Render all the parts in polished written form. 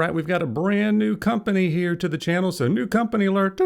right, we've got a brand new company here to the channel, so new company alert.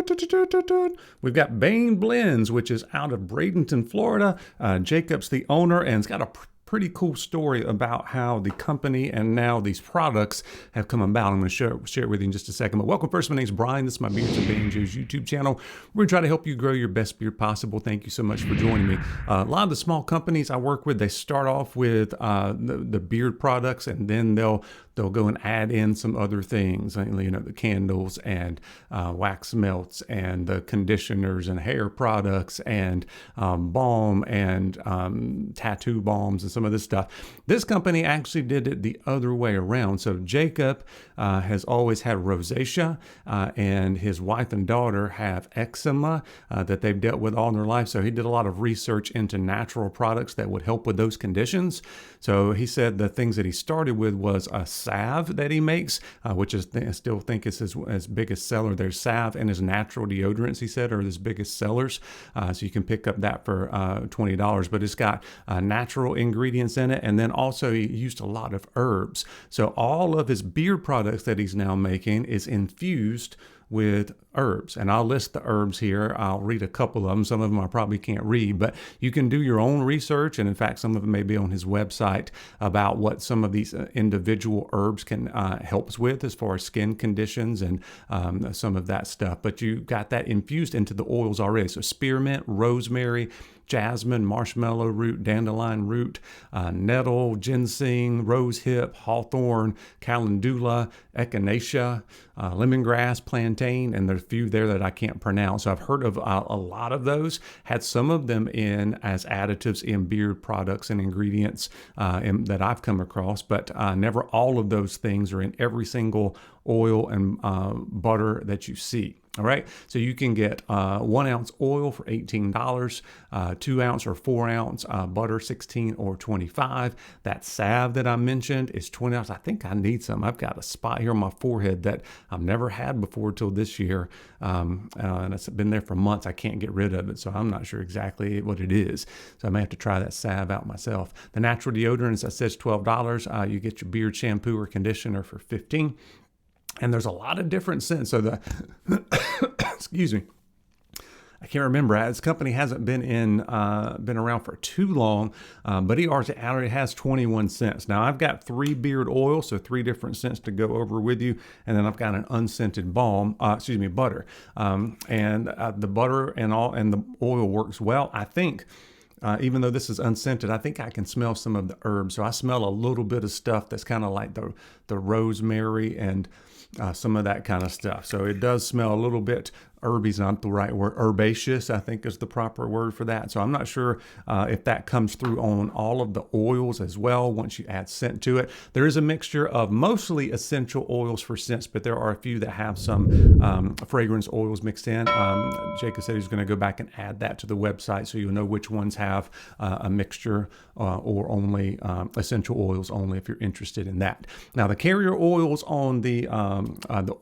We've got Bain Blends, which is out of Bradenton, Florida. Jacob's the owner, and it's got a pretty cool story about how the company and now these products have come about. I'm going to share it with you in just a second. But welcome first. My name's Brian. This is my Beards and Banjos YouTube channel. We're going to try to help you grow your best beard possible. Thank you so much for joining me. A lot of the small companies I work with, they start off with the beard products, and then they'll go and add in some other things, you know, the candles and wax melts and the conditioners and hair products and balm and tattoo balms and some of this stuff. This company actually did it the other way around. So Jacob has always had rosacea, and his wife and daughter have eczema that they've dealt with all their life. So he did a lot of research into natural products that would help with those conditions. So he said the things that he started with was a salve that he makes, which is, I still think is his biggest seller. There's salve and his natural deodorants, he said, are his biggest sellers. So you can pick up that for $20, but it's got natural ingredients in it. And then also he used a lot of herbs. So all of his beard products that he's now making is infused with herbs. And I'll list the herbs here. I'll read a couple of them. Some of them I probably can't read, but you can do your own research. And in fact, some of them may be on his website about what some of these individual herbs can helps with as far as skin conditions and some of that stuff. But you got that infused into the oils already. So spearmint, rosemary, jasmine, marshmallow root, dandelion root, nettle, ginseng, rosehip, hawthorn, calendula, echinacea, lemongrass, plantain, and there's a few there that I can't pronounce. So I've heard of a lot of those, had some of them in as additives in beard products and ingredients that I've come across, but never all of those things are in every single oil and butter that you see. All right, so you can get 1 ounce oil for $18, 2 ounce or 4 ounce butter, $16 or $25. That salve that I mentioned is $20. I think I need some. I've got a spot here on my forehead that I've never had before till this year, and it's been there for months. I can't get rid of it, so I'm not sure exactly what it is. So I may have to try that salve out myself. The natural deodorant, as I said, is $12. You get your beard shampoo or conditioner for $15. And there's a lot of different scents. So the, excuse me, I can't remember. This company hasn't been around for too long, but he already has 21 scents. Now I've got 3 beard oils, so 3 different scents to go over with you, and then I've got an unscented balm, butter, and the butter and the oil works well. I think. Even though this is unscented, I think I can smell some of the herbs. So I smell a little bit of stuff that's kind of like the rosemary and some of that kind of stuff. So it does smell a little bit. Herby's not the right word. Herbaceous, I think, is the proper word for that. So I'm not sure if that comes through on all of the oils as well once you add scent to it. There is a mixture of mostly essential oils for scents, but there are a few that have some fragrance oils mixed in. Jacob said he's going to go back and add that to the website so you'll know which ones have a mixture or only essential oils only if you're interested in that. Now the carrier oils on the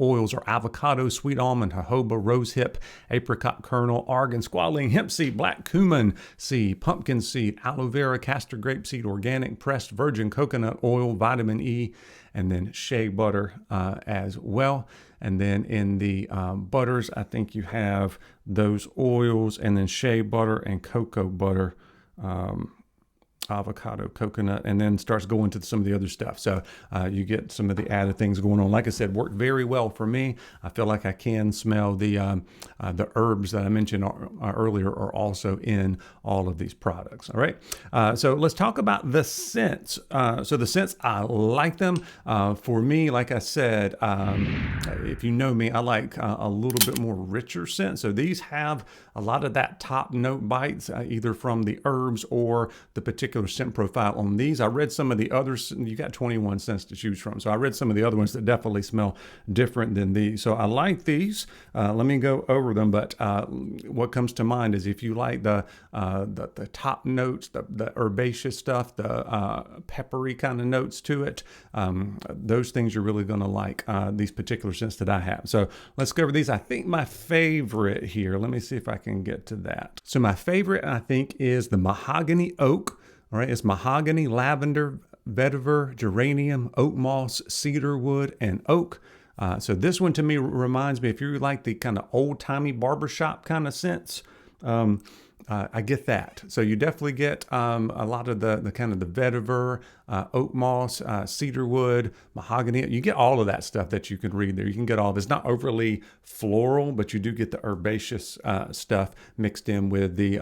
oils are avocado, sweet almond, jojoba, rose hip, apricot kernel, argan, squalene, hemp seed, black cumin seed, pumpkin seed, aloe vera, castor grape seed, organic pressed virgin coconut oil, vitamin E, and then shea butter as well. And then in the butters, I think you have those oils and then shea butter and cocoa butter, avocado, coconut, and then starts going to some of the other stuff. So you get some of the added things going on. Like I said, worked very well for me. I feel like I can smell the herbs that I mentioned earlier are also in all of these products. All right. So let's talk about the scents. So the scents, I like them. For me, like I said, if you know me, I like a little bit more richer scent. So these have a lot of that top note bites, either from the herbs or the particular scent profile on these. I read some of the others. You got 21 scents to choose from. So I read some of the other ones that definitely smell different than these. So I like these. Let me go over them. But what comes to mind is if you like the top notes, the herbaceous stuff, the peppery kind of notes to it, those things you're really going to like these particular scents that I have. So let's go over these. I think my favorite here, let me see if I can get to that. So my favorite, I think, is the mahogany oak. All right, it's mahogany, lavender, vetiver, geranium, oak moss, cedar wood, and oak. So this one to me reminds me, if you like the kind of old-timey barbershop kind of scents, I get that. So you definitely get a lot of the kind of the vetiver, oak moss, cedar wood, mahogany. You get all of that stuff that you can read there. You can get all of it. It's not overly floral, but you do get the herbaceous stuff mixed in with the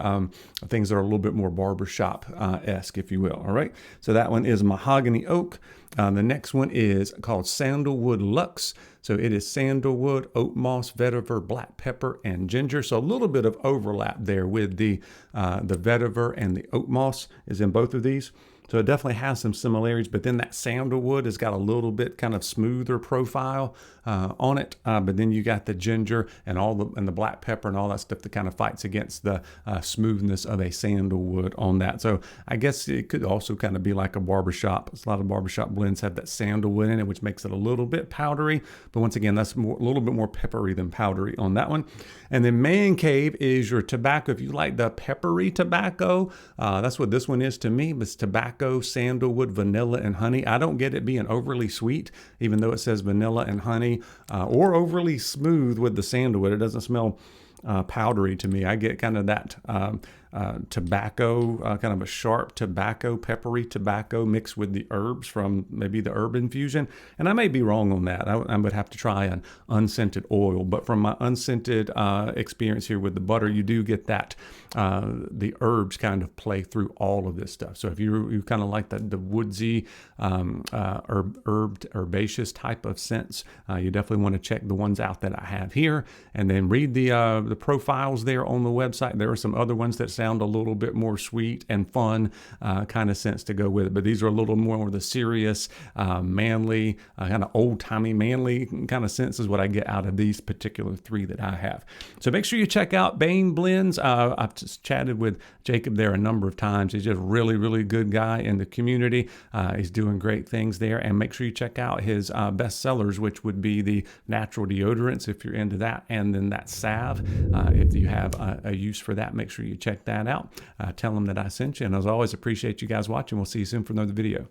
things that are a little bit more barbershop-esque, if you will. All right. So that one is mahogany oak. The next one is called Sandalwood Luxe. So it is sandalwood, oak moss, vetiver, black pepper, and ginger. So a little bit of overlap there with the vetiver and the oak moss is in both of these. So it definitely has some similarities, but then that sandalwood has got a little bit kind of smoother profile on it. But then you got the ginger and the black pepper and all that stuff that kind of fights against the smoothness of a sandalwood on that. So I guess it could also kind of be like a barbershop. A lot of barbershop blends have that sandalwood in it, which makes it a little bit powdery. But once again, that's a little bit more peppery than powdery on that one. And then Man Cave is your tobacco. If you like the peppery tobacco, that's what this one is to me. It's tobacco, sandalwood, vanilla, and honey. I don't get it being overly sweet, even though it says vanilla and honey, or overly smooth with the sandalwood. It doesn't smell powdery to me. I get kind of that tobacco, kind of a sharp tobacco, peppery tobacco mixed with the herbs from maybe the herb infusion. And I may be wrong on that. I would have to try an unscented oil. But from my unscented experience here with the butter, you do get that the herbs kind of play through all of this stuff. So if you kind of like the woodsy, herbaceous type of scents, you definitely want to check the ones out that I have here, and then read the profiles there on the website. There are some other ones that sound a little bit more sweet and fun kind of scents to go with it, but these are a little more the serious, manly, kind of old-timey manly kind of scents is what I get out of these particular three that I have. So make sure you check out Bain Blends. I've just chatted with Jacob there a number of times. He's just a really, really good guy in the community. He's doing great things there, and make sure you check out his best sellers, which would be the natural deodorants if you're into that, and then that salve. If you have a use for that, make sure you check that out. Tell them that I sent you, and as always, appreciate you guys watching. We'll see you soon for another video.